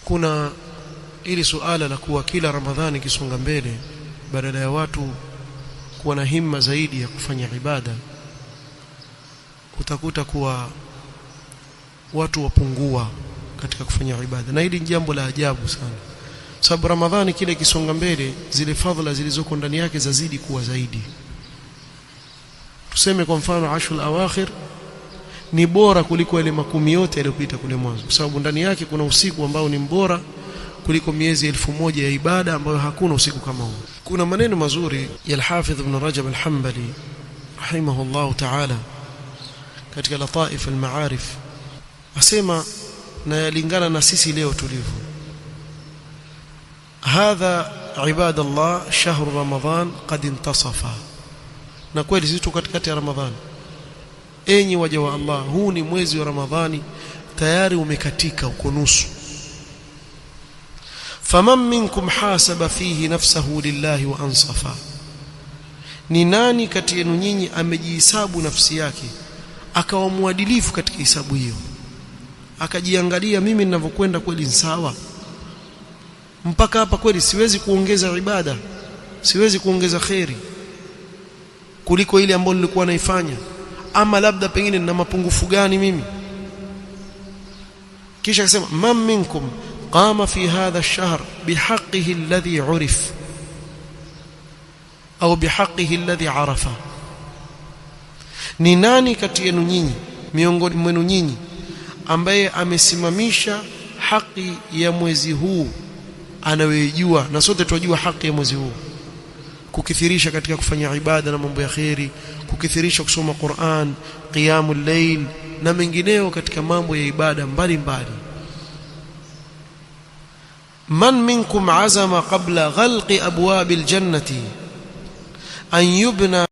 kuna ili suala la kuwa kila Ramadhani kisonga mbele badala ya watu kuwa na himma zaidi ya kufanya ibada, utakuta kuwa watu wapungua katika kufanya ibada, na hili ni jambo la ajabu sana. Sababu Ramadhani kile kisonga mbele, zile fadhila zilizoko ndani yake zazidi kuwa zaidi. Tuseme kwa mfano ashul awakhir ni bora kuliko ile makumi yote yaliyopita kule mwanzo, kwa sababu ndani yake kuna usiku ambao ni mbora kuliko miezi 1000 ya ibada ambayo hakuna usiku kama huo. Kuna maneno mazuri ya al-Hafidh Ibn Rajab al-Hanbali rahimahullah ta'ala katika Lataif al-Ma'arif, asema na yalingana na sisi leo tulivyo: hadha ibadallah shahru ramadan qad intasafa. Na kweli sisi tuko katikati ya Ramadhani, enyi waja wa Allah, huu ni mwezi wa Ramadhani tayari umekatika, uko nusu. faman minkum hasaba fihi nafsahu lillahi wa ansafa, ni nani kati yenu nyinyi amejihesabu nafsi yake akawa muadilifu katika hisabu hiyo, akajiangalia, mimi ninavyokwenda kweli ni sawa, mpaka hapa kweli siwezi kuongeza ibada, siwezi kuongeza khairi kuliko ile ambayo nilikuwa naifanya, ama labda pengine nina mapungufu gani mimi. Kisha akasema man minkum qama fi hadha ash-shahr bihaqqihi alladhi urif au bihaqqihi alladhi arafa, ni nani kati yenu nyinyi, miongoni mwenu nyinyi, ambaye amesimamisha haki ya mwezi huu anayojua, na sote tunajua haki ya mwezi huu, kukithirisha katika kufanya ibada na mambo ya khairi, kukithirisha kusoma Qur'an, qiyamul layl na mengineo katika mambo ya ibada mbalimbali. man minkum azama qabla ghalqi abwabil jannati an yubna